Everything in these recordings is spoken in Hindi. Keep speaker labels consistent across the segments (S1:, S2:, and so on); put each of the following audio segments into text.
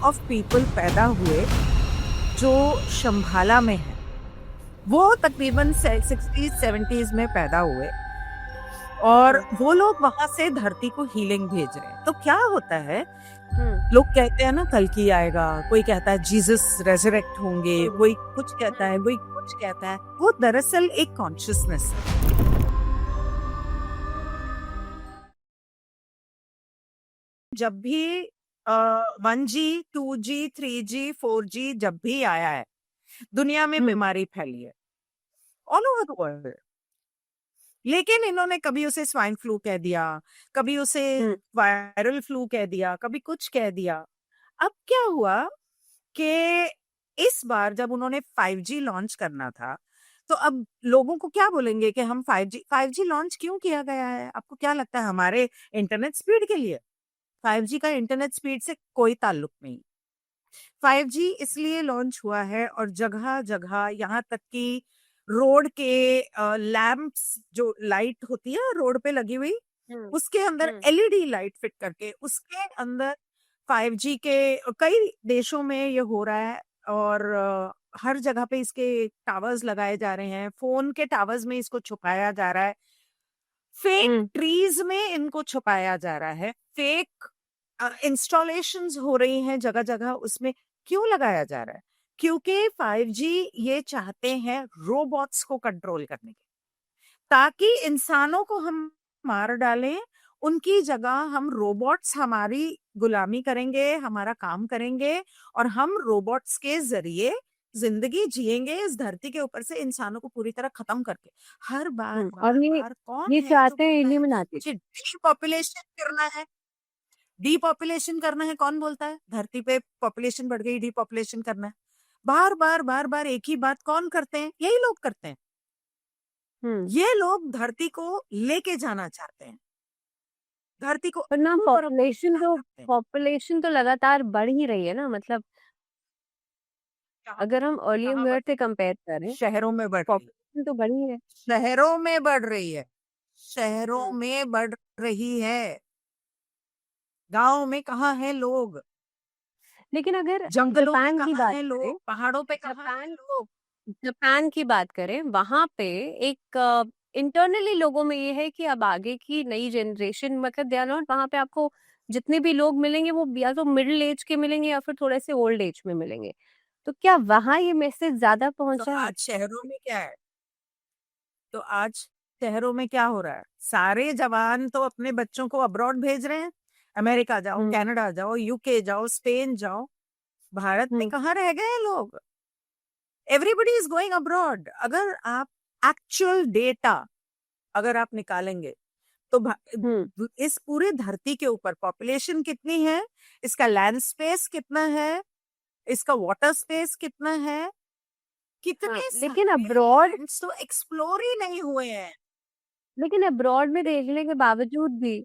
S1: ऑफ पीपल पैदा हुए जो शंभाला में है, वो तकरीबन 60s 70s में पैदा हुए और वो लोग वहां से धरती को हीलिंग भेज रहे हैं। तो क्या होता है, लोग कहते हैं ना कल्कि आएगा, कोई कहता है जीसस रेजरेक्ट होंगे, कोई कुछ कहता है, कोई कुछ कहता है। वो दरअसल एक कॉन्शियसनेस है। जब भी 1G 2G 3G 4G जब भी आया है, दुनिया में बीमारी फैली है ऑल ओवर द वर्ल्ड। लेकिन इन्होंने कभी उसे स्वाइन फ्लू कह दिया, कभी उसे वायरल फ्लू कह दिया, कभी कुछ कह दिया। अब क्या हुआ कि इस बार जब उन्होंने 5G लॉन्च करना था, तो अब लोगों को क्या बोलेंगे कि हम 5G लॉन्च क्यों किया गया है? आपको क्या लगता है? हमारे इंटरनेट स्पीड के लिए? 5G का इंटरनेट स्पीड से कोई ताल्लुक नहीं। 5G इसलिए लॉन्च हुआ है और जगह जगह यहाँ तक कि रोड के लैंप्स जो लाइट होती है रोड पे लगी हुई, उसके अंदर एलईडी लाइट फिट करके उसके अंदर 5G के कई देशों में ये हो रहा है। और हर जगह पे इसके टावर्स लगाए जा रहे हैं, फोन के टावर्स में इसको छुपाया जा रहा है, फेक ट्रीज में इनको छुपाया जा रहा है, फेक इंस्टॉलेशंस हो रही हैं जगह जगह। उसमें क्यों लगाया जा रहा है? क्योंकि 5G ये चाहते हैं रोबोट्स को कंट्रोल करने के, ताकि इंसानों को हम मार डालें, उनकी जगह हम रोबोट्स हमारी गुलामी करेंगे, हमारा काम करेंगे और हम रोबोट्स के जरिए जिंदगी जिएंगे इस धरती के ऊपर से, इंसानों को पूरी तरह खत्म करके। हर बार
S2: और
S1: बार
S2: ये
S1: बार कौन
S2: ये
S1: है जो
S2: चाहते हैं
S1: बोलता है
S2: इल्यूमिनाटी।
S1: कि डीपॉपुलेशन करना है? डीपॉपुलेशन करना है कौन बोलता है? धरती पे पॉपुलेशन बढ़ गई, डीपॉपुलेशन करना है। बार बार बार बार एक ही बात कौन करते हैं? यही लोग करते हैं। ये लोग धरती को लेके जाना चाहते हैं, धरती को
S2: पर ना
S1: अपनी तरफ
S2: पॉपुलेशन तो
S1: चाहते हैं।
S2: पॉपुलेशन तो लगातार बढ़ ही रही है ना, मतलब
S1: कहाँ
S2: अगर हम अर्लियर
S1: कहाँ बढ़?
S2: ईयर से कंपेयर करें,
S1: शहरों में बढ़ रही है,
S2: पॉपुलेशन तो बढ़ी है।
S1: शहरों में बढ़ रही है, शहरों में बढ़ रही है। गांव में कहाँ है लोग?
S2: लेकिन अगर
S1: जंगलों में
S2: जापान की
S1: कहाँ
S2: बात
S1: है
S2: करें,
S1: लोग? पहाड़ों पे कहाँ है
S2: जापान
S1: लोग?
S2: जापान की बात करें, वहां पे एक इंटरनली लोगों में ये है कि अब आगे की नई जनरेशन, मतलब दे आर नॉट, वहां पे आपको जितने भी लोग मिलेंगे वो या तो मिडिल एज के मिलेंगे या फिर थोड़े से ओल्ड एज में मिलेंगे। तो क्या वहां ये मैसेज ज्यादा
S1: तो
S2: पहुंचा है?
S1: आज शहरों में क्या है? तो आज शहरों में क्या हो रहा है? सारे जवान तो अपने बच्चों को अब्रॉड भेज रहे हैं। अमेरिका जाओ,
S2: हम्म
S1: कनाडा जाओ, यूके जाओ, स्पेन जाओ। भारत में
S2: हम्म
S1: कहाँ रह गए हैं लोग? Everybody is going abroad. अगर आप एक्चुअल डेटा अगर आप निकालेंगे तो
S2: हम्म
S1: इस पूरे धरती के ऊपर पॉपुलेशन कितनी है, इसका लैंड स्पेस कितना है, इसका वाटर स्पेस कितना है,
S2: हाँ,
S1: कितने
S2: लेकिन
S1: सारे
S2: अब्रॉड
S1: लैंड्स तो एक्सप्लोर ही नहीं हुए हैं।
S2: लेकिन अब्रॉड में भेजने के बावजूद भी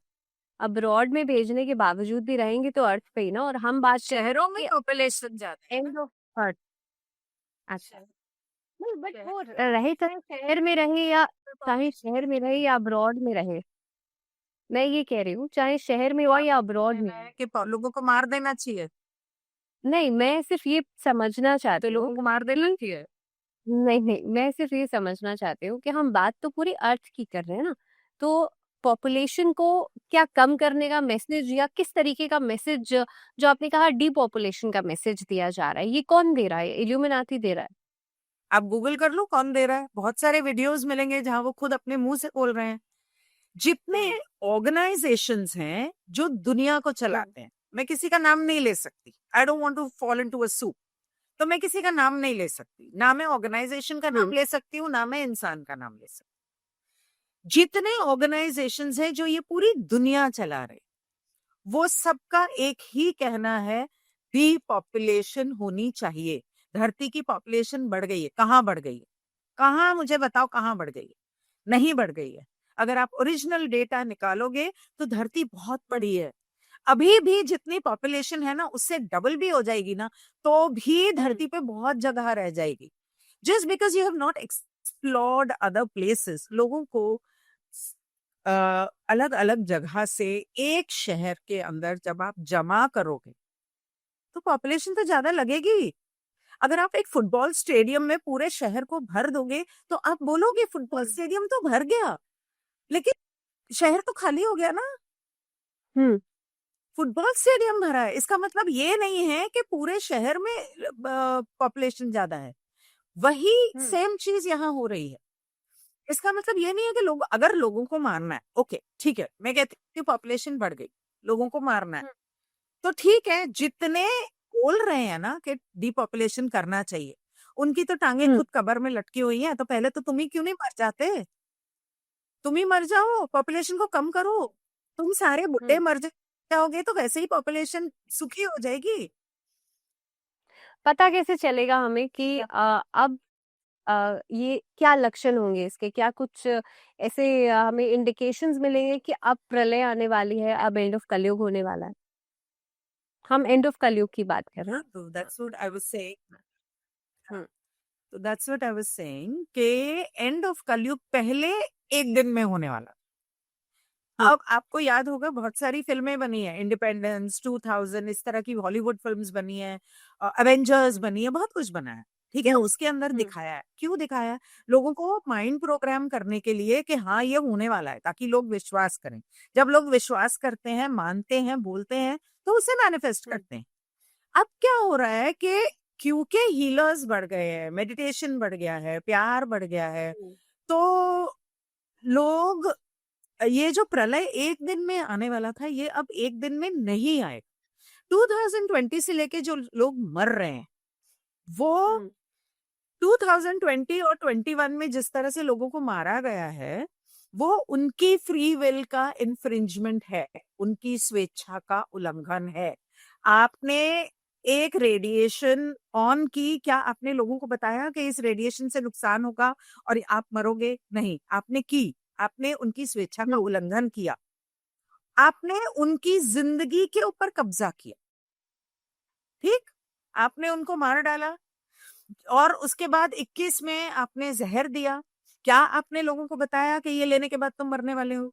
S2: अब्रॉड में भेजने के बावजूद भी रहेंगे तो अर्थ पे ही ना, और हम बात कर
S1: शहरों में पॉपुलेशन ज्यादा है
S2: एंड
S1: ना।
S2: Of earth. अच्छा,
S1: शहर
S2: नहीं बट
S1: शहर
S2: वो
S1: में
S2: रहे चाहे शहर में रहे या चाहे शहर में रहे या अब्रॉड में रहे, मैं ये कह रही हूँ चाहे शहर में हो या
S1: आपका
S2: अब्रॉड में
S1: कहना
S2: हो।
S1: है कि लोगों को मार देना चाहिए?
S2: नहीं, मैं सिर्फ ये समझना
S1: तो
S2: चाहती
S1: लोगों
S2: हूँ
S1: को मार देना
S2: कि
S1: चाहिए।
S2: नहीं नहीं, मैं सिर्फ ये समझना चाहती हूँ कि हम बात तो पूरी अर्थ की कर रहे हैं ना, तो पॉपुलेशन को क्या कम करने का मैसेज या किस तरीके का मैसेज, जो आपने कहा डीपॉपुलेशन का मैसेज दिया जा रहा है, ये कौन दे रहा है? इल्यूमिनाटी दे रहा है?
S1: आप गूगल कर लो कौन दे रहा है, बहुत सारे वीडियोस मिलेंगे जहां वो खुद अपने मुंह से बोल रहे हैं। जितने ऑर्गेनाइजेशंस हैं जो दुनिया को चलाते हैं, मैं किसी का नाम नहीं ले सकती, I don't want to fall into a soup, तो मैं किसी का नाम नहीं ले सकती, ना मैं ऑर्गेनाइजेशन का नाम ले सकती हूँ, ना मैं इंसान का नाम ले सकती। जितने ऑर्गेनाइजेशंस हैं जो ये पूरी दुनिया चला रहे, वो सबका एक ही कहना है, भी पॉपुलेशन होनी चाहिए। धरती की पॉपुलेशन बढ़ गई है, कहाँ बढ़ गई है? कहाँ, मुझे बताओ कहाँ बढ़ गई है? नहीं बढ़ गई है। अगर आप ओरिजिनल डेटा निकालोगे तो धरती बहुत बड़ी है। अभी भी जितनी पॉपुलेशन है ना, उससे डबल भी हो जाएगी ना, तो भी धरती पे बहुत जगह रह जाएगी। Just because you have not explored other places. लोगों को अलग अलग जगह से एक शहर के अंदर जब आप जमा करोगे, तो पॉपुलेशन तो ज्यादा लगेगी। अगर आप एक फुटबॉल स्टेडियम में पूरे शहर को भर दोगे तो आप बोलोगे फुटबॉल स्टेडियम तो भर गया, लेकिन शहर तो खाली हो गया ना।
S2: हम्म
S1: फुटबॉल स्टेडियम भरा है, इसका मतलब ये नहीं है कि पूरे शहर में पॉपुलेशन ज्यादा है। वही सेम चीज यहाँ हो रही है। इसका मतलब ये नहीं है कि लोग, अगर लोगों को मारना है, ओके ठीक है, मैं कहती हूँ पॉपुलेशन बढ़ गई, लोगों को मारना है, तो ठीक है, जितने बोल रहे हैं ना कि डिपॉपुलेशन करना चाहिए, उनकी तो टांगे खुद कब्र में लटकी हुई हैं। तो पहले तो तुम ही क्यों नहीं मर जाते? तुम ही मर जाओ, पॉपुलेशन को कम करो। तुम सारे बुढ़े मर जाओगे तो वैसे ही पॉपुलेशन सुखी हो जाएगी।
S2: पता कैसे चलेगा हमें कि अब ये क्या लक्षण होंगे इसके, क्या कुछ ऐसे हमें इंडिकेशंस मिलेंगे कि अब प्रलय आने वाली है, अब एंड ऑफ कलयुग होने वाला है? हम एंड ऑफ कलयुग की बात कर रहे हैं।
S1: तो that's what I was saying.
S2: Hmm
S1: तो that's what I was saying कि एंड ऑफ कलयुग पहले एक दिन में होने वाला। अब आपको याद होगा बहुत सारी फिल्में बनी है, इंडिपेंडेंस 2000, इस तरह की हॉलीवुड फिल्म्स बनी है, एवेंजर्स बनी है, बहुत कुछ बना है, ठीक है। उसके अंदर दिखाया है, क्यों दिखाया है? लोगों को माइंड प्रोग्राम करने के लिए कि हाँ ये होने वाला है, ताकि लोग विश्वास करें। जब लोग विश्वास करते हैं, मानते हैं, बोलते हैं, तो उसे मैनिफेस्ट करते हैं। अब क्या हो रहा है कि क्योंकि हीलर्स बढ़ गए हैं, मेडिटेशन बढ़ गया है, प्यार बढ़ गया है, तो लोग, ये जो प्रलय एक दिन में आने वाला था, ये अब एक दिन में नहीं आएगा। 2020 से लेके जो लोग मर रहे हैं, वो 2020 और 21 में जिस तरह से लोगों को मारा गया है, वो उनकी फ्री विल का इन्फ्रिंजमेंट है, उनकी स्वेच्छा का उल्लंघन है। आपने एक रेडिएशन ऑन की, क्या आपने लोगों को बताया कि इस रेडिएशन से नुकसान होगा और आप मरोगे? नहीं, आपने की। आपने उनकी स्वेच्छा का उल्लंघन किया, आपने उनकी जिंदगी के ऊपर कब्जा किया, ठीक? आपने उनको मार डाला और उसके बाद 21 में आपने जहर दिया। क्या आपने लोगों को बताया कि ये लेने के बाद तुम मरने वाले हो?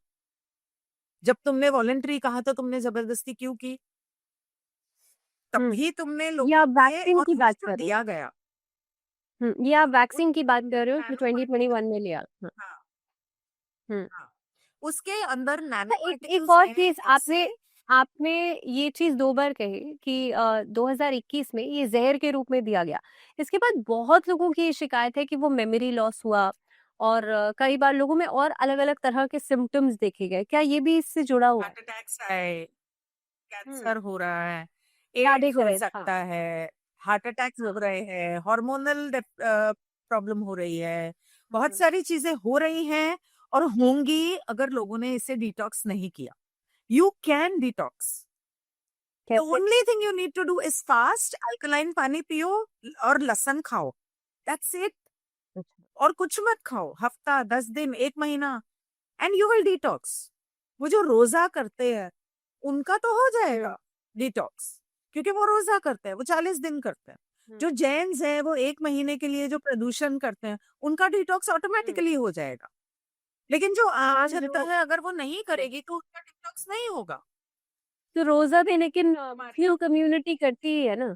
S1: जब तुमने वॉलंटरी कहा तो तुमने जबरदस्ती क्यों की? तभी तुमने लोगों
S2: ये आप
S1: को ये,
S2: वैक्सीन
S1: और
S2: की
S1: वो
S2: बात
S1: जो
S2: कर रहे
S1: दिया गया,
S2: हो? ये आप वैक्सीन की बात
S1: उस
S2: कर रहे हो जो
S1: नैनो
S2: 2021 में
S1: पार्टिकल्स,
S2: लिया?
S1: हाँ
S2: हम्म
S1: हाँ, उसके अंदर नैनो
S2: एक
S1: पार्टिकल्स
S2: और
S1: हैं,
S2: चीज
S1: जिससे
S2: आपने आपने ये चीज 2 बार कही कि 2021 में ये जहर के रूप में दिया गया। इसके बाद बहुत लोगों की ये शिकायत है कि वो मेमोरी लॉस हुआ और कई बार लोगों में और अलग अलग तरह के सिम्टम्स देखे गए। क्या ये भी इससे जुड़ा हुआ है?
S1: हार्ट अटैक्स आए,
S2: हम्म
S1: कैंसर हो रहा है,
S2: कार्डियक
S1: एड्स हो
S2: अरेस्ट, हाँ।
S1: सकता है, हार्ट अटैक्स हो रहे हैं, हार्मोनल प्रॉब्लम हो रही है, बहुत सारी चीजें हो रही हैं और होंगी अगर लोगों ने इसे डिटॉक्स नहीं किया। You can detox. द
S2: कैसे?
S1: Only thing you need to do is fast, alkaline पानी पियो और लहसुन खाओ, दैट्स इट।
S2: अच्छा।
S1: और कुछ मत खाओ, हफ्ता, 10 दिन, 1 महीना, एंड यू विल डिटॉक्स। वो जो रोजा करते हैं उनका तो हो जाएगा डिटॉक्स, क्योंकि वो रोजा करते हैं, वो 40 दिन करते हैं। जो जैन्स हैं वो 1 महीने के लिए जो प्रदूषण करते हैं, उनका डिटॉक्स ऑटोमेटिकली हो जाएगा। लेकिन जो आम
S2: आज
S1: जनता
S2: जो
S1: है, अगर वो नहीं करेगी तो उसका डिटॉक्स नहीं होगा।
S2: तो रोजा भी लेकिन
S1: हमारे
S2: मुस्लिम कम्युनिटी करती ही है ना।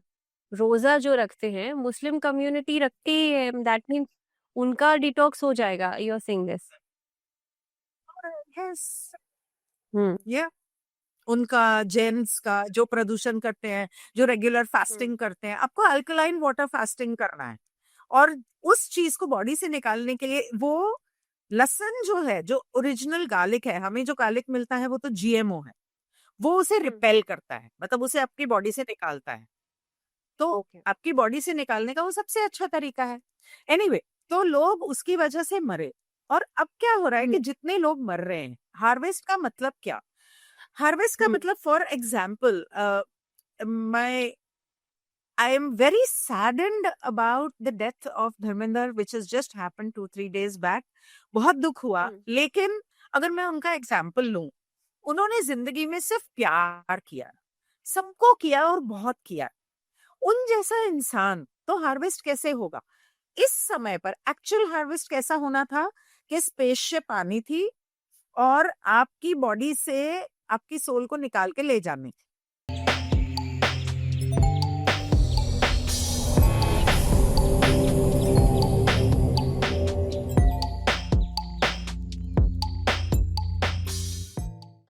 S2: रोजा जो रखते हैं मुस्लिम कम्युनिटी रखती ही है, दैट मीन्स उनका डिटॉक्स हो जाएगा। You are saying this?
S1: Yes,
S2: hmm
S1: ये उनका, जेंट्स का जो प्रदूषण करते हैं, जो रेगुलर
S2: हम्म
S1: फास्टिंग करते हैं, आपको अल्कलाइन वाटर फास्टिंग करना है। और उस चीज को बॉडी से निकालने के लिए वो लहसुन जो है, जो ओरिजिनल गार्लिक है, हमें जो गार्लिक मिलता है वो तो जीएमओ है, वो उसे रिपेल करता है, मतलब उसे आपकी बॉडी से निकालता है। तो
S2: ओके।
S1: आपकी बॉडी से निकालने का वो सबसे अच्छा तरीका है। एनीवे, तो लोग उसकी वजह से मरे। और अब क्या हो रहा है कि जितने लोग मर रहे हैं, हार्वेस्ट का मतलब क्या? हार्वेस्ट का मतलब, फॉर एग्जाम्पल, मैं I am very saddened about the death of Dharmender, which has just happened 2-3 days back. बहुत दुख हुआ, लेकिन अगर मैं उनका एग्जाम्पल लूं, उन्होंने जिंदगी में सिर्फ प्यार किया, सबको किया और बहुत किया। उन जैसा इंसान तो हार्वेस्ट कैसे होगा? इस समय पर एक्चुअल हार्वेस्ट कैसा होना था कि स्पेसशिप आनी थी और आपकी बॉडी से आपकी सोल को निकाल के ले जानी थी।